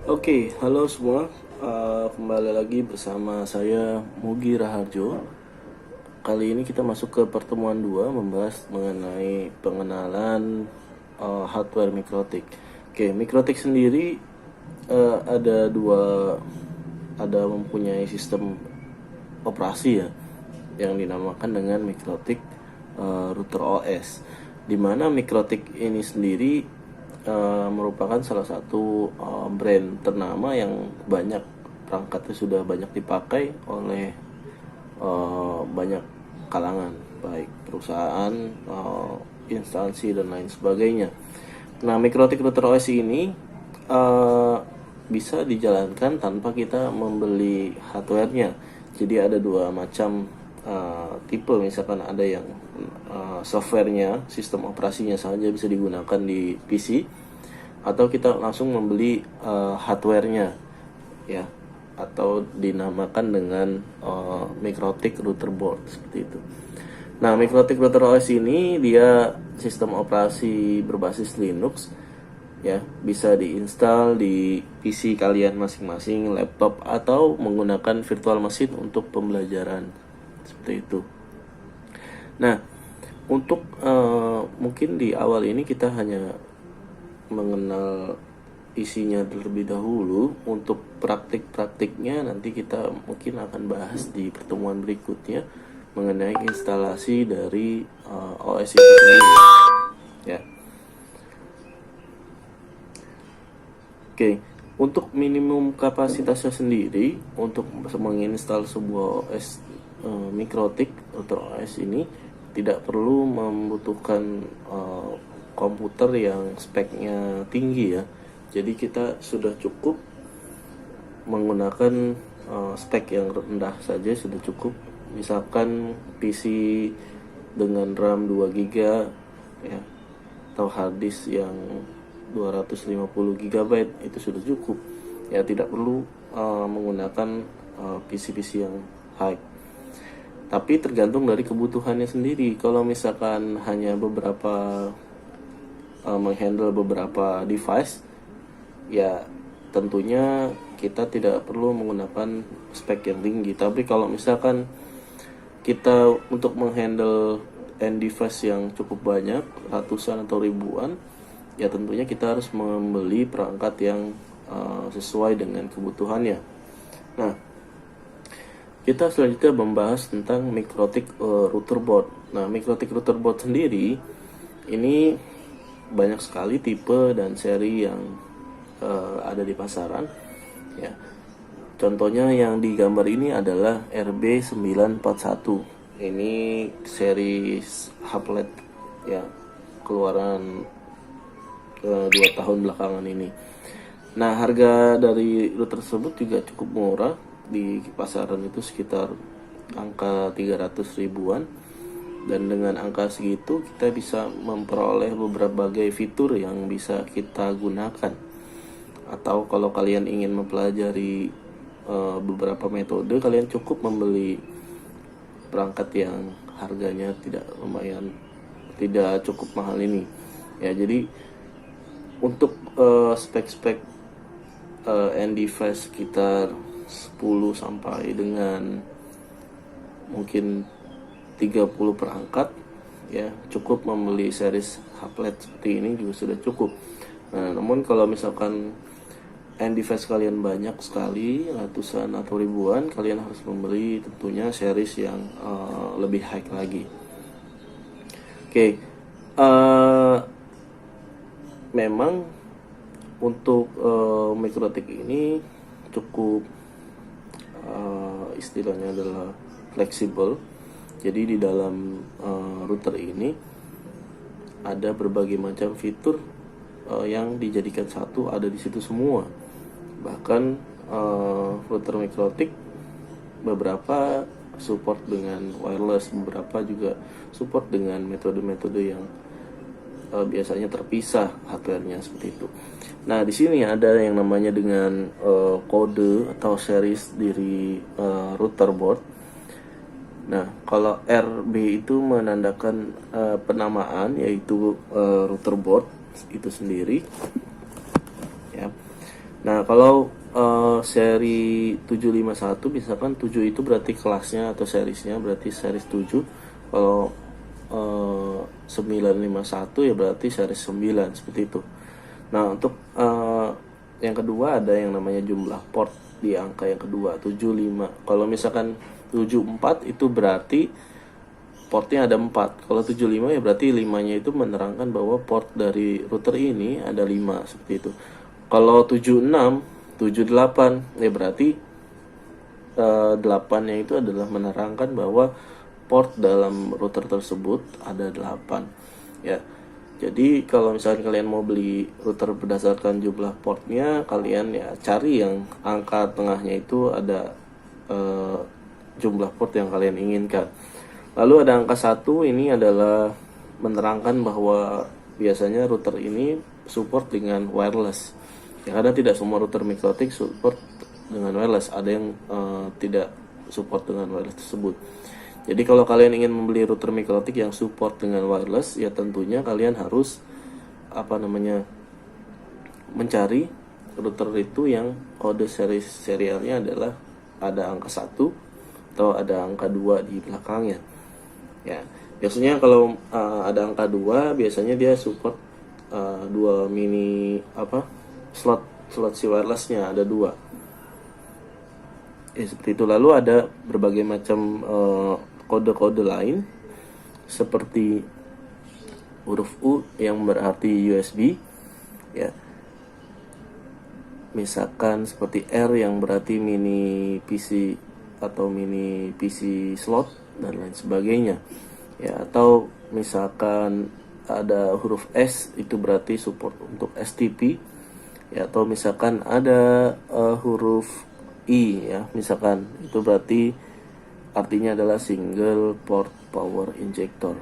Oke, halo semua. Kembali lagi bersama saya Mugi Raharjo. Kali ini kita masuk ke pertemuan 2 membahas mengenai pengenalan hardware mikrotik. Oke, mikrotik sendiri ada mempunyai sistem operasi ya yang dinamakan dengan mikrotik router OS. Di mana mikrotik ini sendiri merupakan salah satu brand ternama yang banyak perangkatnya sudah banyak dipakai oleh banyak kalangan, baik perusahaan, instansi dan lain sebagainya. Nah, mikrotik router OS ini bisa dijalankan tanpa kita membeli hardwarenya. Jadi ada dua macam tipe, misalkan ada yang softwarenya, sistem operasinya saja bisa digunakan di PC, atau kita langsung membeli hardwarenya ya, atau dinamakan dengan mikrotik router board seperti itu. Nah, mikrotik router OS ini dia sistem operasi berbasis Linux ya, bisa diinstal di PC kalian masing-masing, laptop, atau menggunakan virtual machine untuk pembelajaran seperti itu. Nah, untuk mungkin di awal ini kita hanya mengenal isinya terlebih dahulu. Untuk praktik-praktiknya nanti kita mungkin akan bahas di pertemuan berikutnya mengenai instalasi dari OS itu sendiri ya. Oke, untuk minimum kapasitasnya sendiri untuk menginstal sebuah OS mikrotik router OS ini tidak perlu membutuhkan komputer yang speknya tinggi ya. Jadi kita sudah cukup menggunakan spek yang rendah saja sudah cukup. Misalkan PC dengan RAM 2 GB ya, atau hard disk yang 250 GB itu sudah cukup. Ya, tidak perlu menggunakan PC-PC yang high. Tapi tergantung dari kebutuhannya sendiri. Kalau misalkan hanya menghandle beberapa device, ya tentunya kita tidak perlu menggunakan spek yang tinggi. Tapi kalau misalkan kita untuk menghandle end device yang cukup banyak, ratusan atau ribuan, ya tentunya kita harus membeli perangkat yang sesuai dengan kebutuhannya. Nah, kita selanjutnya membahas tentang mikrotik router board. Nah, mikrotik router board sendiri ini banyak sekali tipe dan seri yang ada di pasaran ya. Contohnya yang digambar ini adalah RB941. Ini seri Haplet ya, keluaran 2 tahun belakangan ini. Nah, harga dari router tersebut juga cukup murah. Di pasaran itu sekitar angka 300 ribuan. Dan dengan angka segitu kita bisa memperoleh beberapa fitur yang bisa kita gunakan. Atau kalau kalian ingin mempelajari beberapa metode, kalian cukup membeli perangkat yang harganya tidak cukup mahal ini ya. Jadi untuk spek-spek end device sekitar 10 sampai dengan mungkin 30 perangkat ya, cukup membeli series Haplet seperti ini juga sudah cukup. Nah, namun kalau misalkan end device kalian banyak sekali, ratusan atau ribuan, kalian harus membeli tentunya series yang lebih high lagi. Oke, memang untuk mikrotik ini cukup istilahnya adalah fleksibel Jadi di dalam router ini ada berbagai macam fitur yang dijadikan satu, ada di situ semua. Bahkan router mikrotik beberapa support dengan wireless, beberapa juga support dengan metode-metode yang biasanya terpisah hardware-nya seperti itu. Nah, di sini ada yang namanya dengan kode atau series dari router board. Nah, kalau RB itu menandakan penamaan, yaitu router board itu sendiri, ya. Nah, kalau seri 751, misalkan 7 itu berarti kelasnya atau seriesnya, berarti series 7. Kalau 951 ya berarti series 9, seperti itu. Nah, untuk yang kedua ada yang namanya jumlah port di angka yang kedua, 75. Kalau misalkan 74 itu berarti portnya ada 4. Kalau 75 ya berarti 5-nya itu menerangkan bahwa port dari router ini ada 5, seperti itu. Kalau 76, 78 ya berarti 8-nya itu adalah menerangkan bahwa port dalam router tersebut ada 8, ya. Jadi kalau misalnya kalian mau beli router berdasarkan jumlah portnya, kalian ya cari yang angka tengahnya itu ada jumlah port yang kalian inginkan. Lalu ada angka 1, ini adalah menerangkan bahwa biasanya router ini support dengan wireless. Ya, karena tidak semua router mikrotik support dengan wireless, ada yang tidak support dengan wireless tersebut. Jadi kalau kalian ingin membeli router mikrotik yang support dengan wireless, ya tentunya kalian harus mencari router itu yang kode serialnya adalah ada angka 1 atau ada angka 2 di belakangnya. Ya, biasanya kalau ada angka 2, biasanya dia support 2 mini slot si wirelessnya ada 2. Ya, seperti itu. Lalu ada berbagai macam kode-kode lain seperti huruf U yang berarti USB, ya. Misalkan seperti R yang berarti mini PC atau mini PC slot dan lain sebagainya, ya. Atau misalkan ada huruf S, itu berarti support untuk STP, ya. Atau misalkan ada huruf I, ya, misalkan itu berarti artinya adalah single port power injector,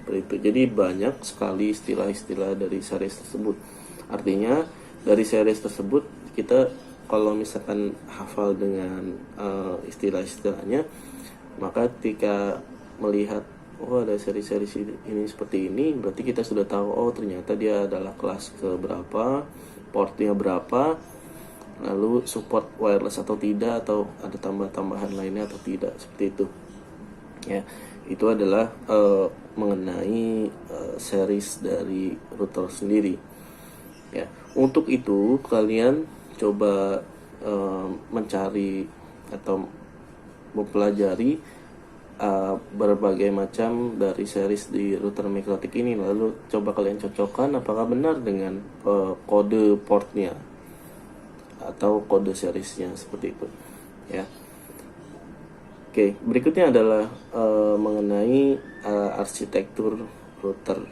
seperti itu. Jadi banyak sekali istilah-istilah dari series tersebut. Artinya dari series tersebut kita kalau misalkan hafal dengan istilah-istilahnya, maka ketika melihat ada seri-seri ini seperti ini, berarti kita sudah tahu ternyata dia adalah kelas ke berapa, portnya berapa, lalu support wireless atau tidak, atau ada tambahan lainnya atau tidak, seperti itu, ya. Itu adalah mengenai series dari router sendiri, ya. Untuk itu kalian coba mencari atau mempelajari berbagai macam dari series di router mikrotik ini, lalu coba kalian cocokkan apakah benar dengan kode portnya atau kode seriesnya, seperti itu, ya. Oke, berikutnya adalah mengenai arsitektur router,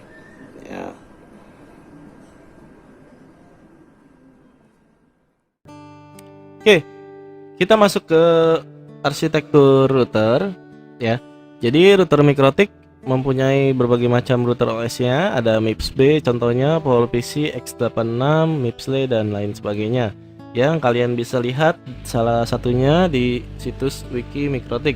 ya. Oke, kita masuk ke arsitektur router, ya. Jadi router mikrotik mempunyai berbagai macam router OS-nya, ada MIPS B contohnya, PowerPC X86, MIPSLE dan lain sebagainya. Yang kalian bisa lihat salah satunya di situs Wiki Mikrotik.